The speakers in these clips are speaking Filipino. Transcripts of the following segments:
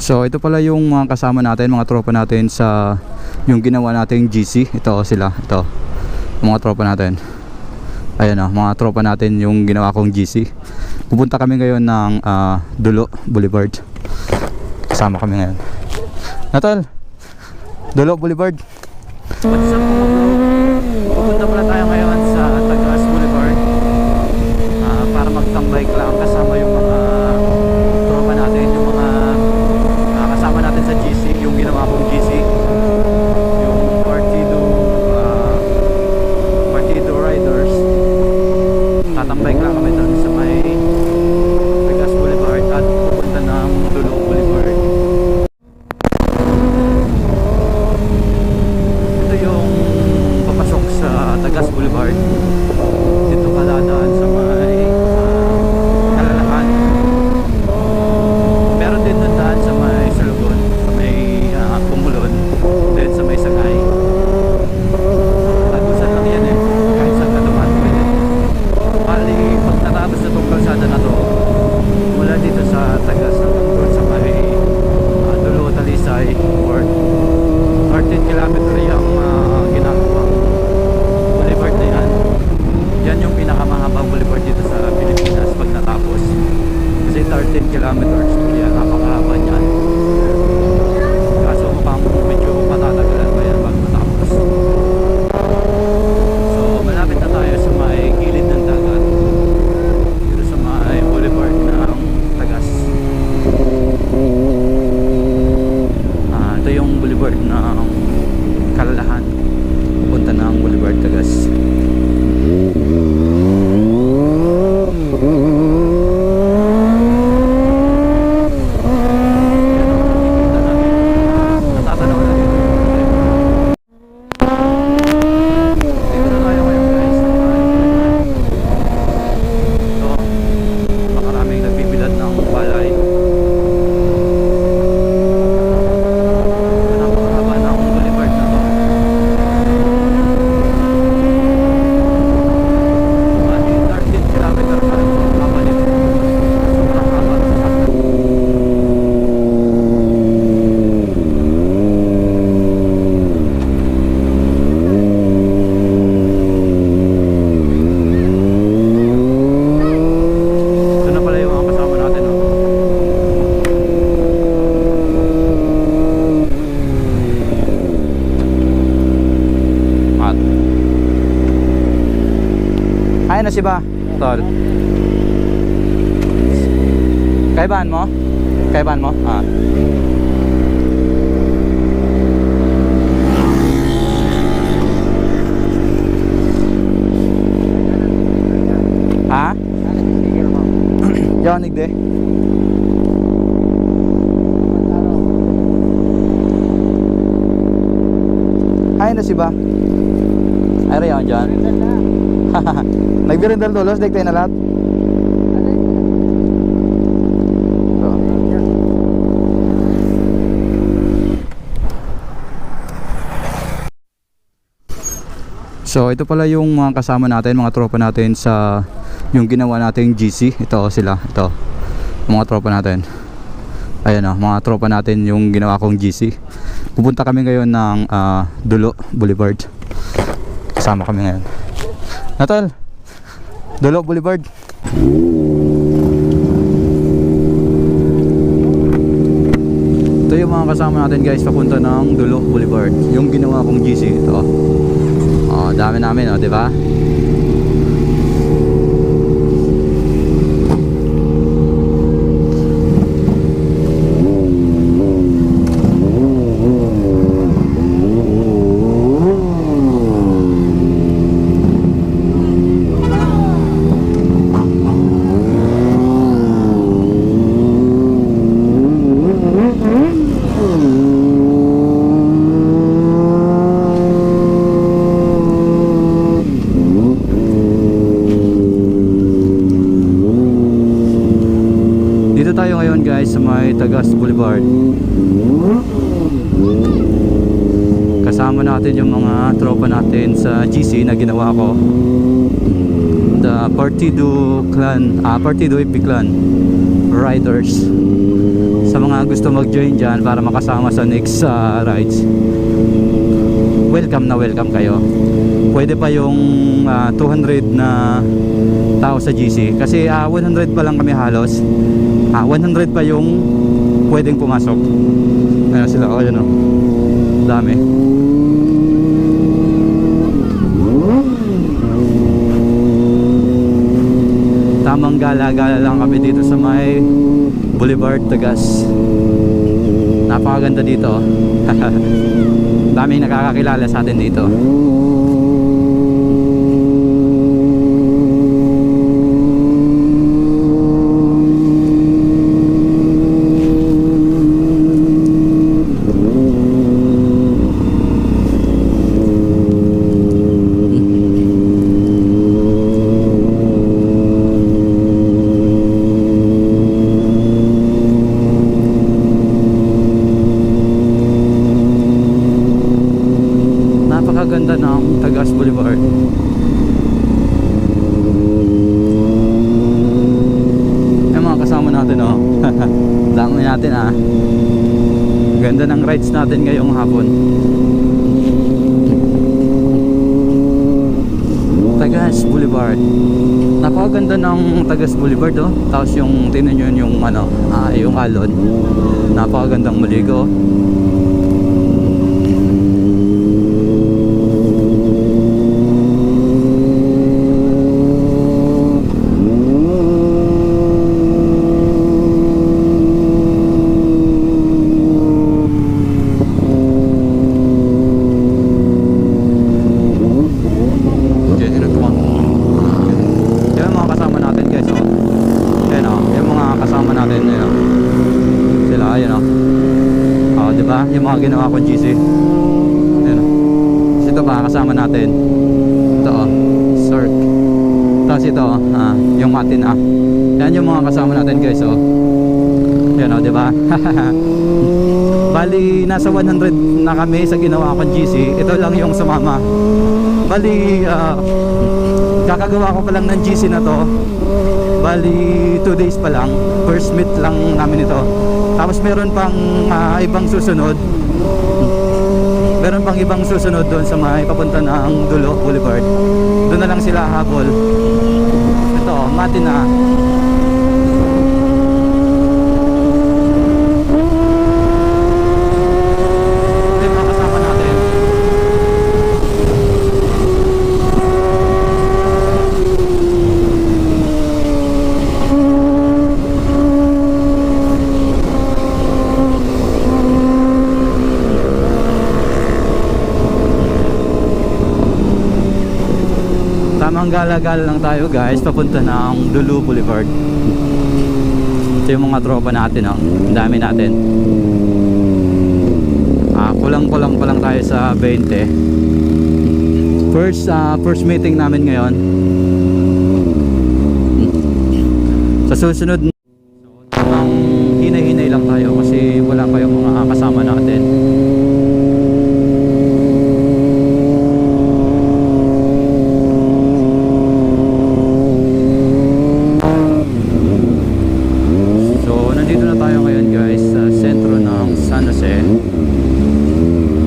So ito pala yung mga kasama natin, mga tropa natin sa yung ginawa nating GC. Ito sila, ito mga tropa natin. Ayan o, mga tropa natin yung ginawa kong GC. Pupunta kami ngayon ng Dulo Boulevard. Kasama kami ngayon. Natal, Dulo Boulevard. What's up mga bro? Pupunta pala tayo ngayon sa Tagas Boulevard para magtambay lang kasama yung mga tropa natin, yung mga kasama natin sa GC, yung ginawa kong GC, yung Partido Riders. Tatambay lang kami doon sa may Tagas Boulevard at pupunta ng Dulo Boulevard. Ito yung papasok sa Tagas Boulevard. Dito ka dadaan sa may Kalalahan. Meron din doon daan sa may Sulugon, sa may Pumulon, then sa may Sagay. Tagusan lang yan eh, kahit saan ka dumaan pwede. Bali, pag natapos na itong kalsada na to, mula dito sa Tagas hanggang doon sa may Dulo, Talisay, or 13 kilometer yung ginagawang boulevard na yan. Yan yung pinakamahabang boulevard dito sa Pilipinas pag natapos. Kasi 13 kilometers, kaya napakahaba niyan. Kaso mukhang medyo matatagalan pa yan bago matapos. So malapit na tayo sa may gilid ng dagat, dito sa may boulevard ng Tagas. Ito yung boulevard ng Kalalahan, punta ng boulevard Tagas. Ayun na si ba? Tol. Kaibahan mo? Kaibahan mo? Janig de. Ayun na si ba? Ay rayon dyan. Nagbirindal dolos, dek tayo na lahat. So ito pala yung mga kasama natin, mga tropa natin sa yung ginawa nating GC. Ito sila, ito mga tropa natin. Ayan o, mga tropa natin yung ginawa kong GC. Pupunta kami ngayon ng Dulo Boulevard. Kasama kami ngayon. Natal, Dulo Boulevard. Ito yung mga kasama natin guys, papunta ng Dulo Boulevard. Yung ginawa kong GC. Ito dami namin di ba? Dito tayo ngayon guys sa may Tagas Boulevard. Kasama natin yung mga tropa natin sa GC na ginawa ko. The Partido Clan, Partido Epic Clan Riders. Sa mga mga gusto mag-join dyan para makasama sa next rides, welcome na welcome kayo. Pwede pa yung 200 na tao sa GC kasi 100 pa lang kami halos. 100 pa yung pwedeng pumasok. Ayan sila, oh, yun, oh. Dami. Tamang gala-gala lang kami dito sa may Boulevard Tagas. Napakaganda dito. Daming nakakakilala sa atin dito. Napakaganda ng Tagas Boulevard. Yung mga kasama natin, oh. Dami natin, ah. Ganda ng rides natin ngayong hapon. Tagas Boulevard. Napakaganda ng Tagas Boulevard, oh. Tapos yung tingnan nyo yung ano, yung alon. Napakagandang maligo. Yung mga ginawa kong GC. Ayan, oh. Ito pa kasama natin. Ito, oh, Cirque. Tapos ito, yung Matin, yan yung mga kasama natin, guys, oh. Ayan, oh, diba? Bali nasa 100 na kami sa ginawa kong GC. Ito lang yung sumama. Bali kakagawa ko pa lang ng GC na to. Bali 2 days pa lang. First meet lang namin ito. Tapos meron pang ibang susunod. Meron pang ibang susunod doon sa may papunta ng Dulo Boulevard. Doon na lang sila habol. Ito, Matin na. Ito yung mga kasama natin. Tamang gala-gala lang tayo, guys, papunta ng Dulo Boulevard. Ito yung mga tropa natin, oh. Ang dami natin. Kulang-kulang pa lang tayo sa 20. First meeting namin ngayon. Sa susunod, tamang hinay-hinay lang tayo kasi wala pa yung mga kasama natin.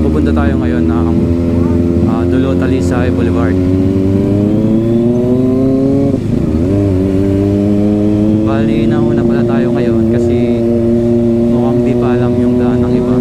Pupunta tayo ngayon ng Dulo Talisay Boulevard. Bali nauna pala tayo ngayon kasi mukhang di pa alam yung daan ng iba.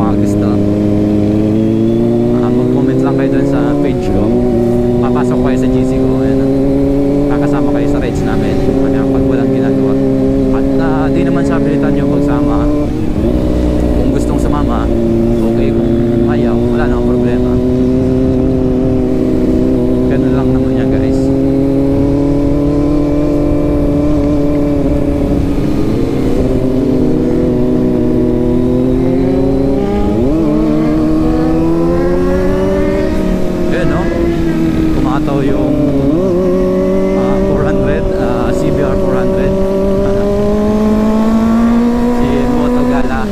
mga gusto, mag-comment lang kayo dun sa page ko. Papasok kayo sa GC ko. Ayan, kakasama kayo sa rides namin. Kaya pag walang ginagawa. At di naman sa pilitan nyo pagsama. Kung gustong sumama, okay. Kung ayaw, wala na akong problema. Ganun lang naman yan, guys. Yun, no? Kumataw yung 400, CBR 400. Si Moto Gala.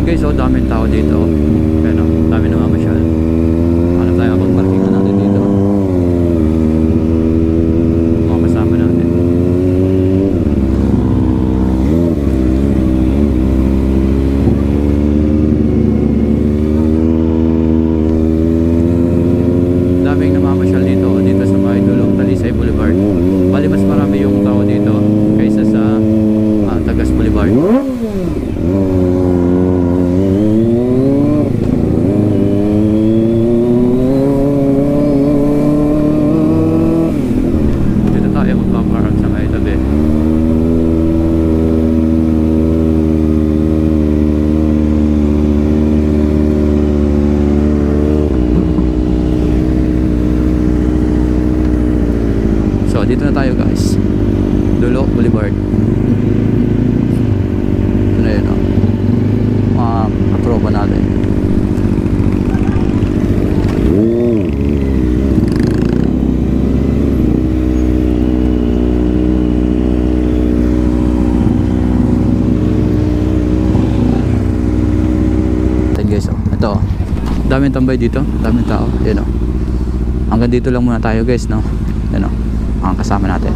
Guys, so daming tao dito. Pero dami na mamasyal. Ano tayo kapag parkingan natin dito? Mga kasama natin. Daming namamasyal dito. Dito sa may dulong Talisay Boulevard. Bali mas marami yung tao dito kaysa sa Tagas Boulevard. So dito na tayo, guys. Dulo Boulevard. Ito na yun, oh. Mga katropa natin. Ayan, guys, oh. Ito, oh. Daming tambay dito. Daming tao. Yan, oh. Hanggang dito lang muna tayo, guys, no? Yan, oh. Ang kasama natin.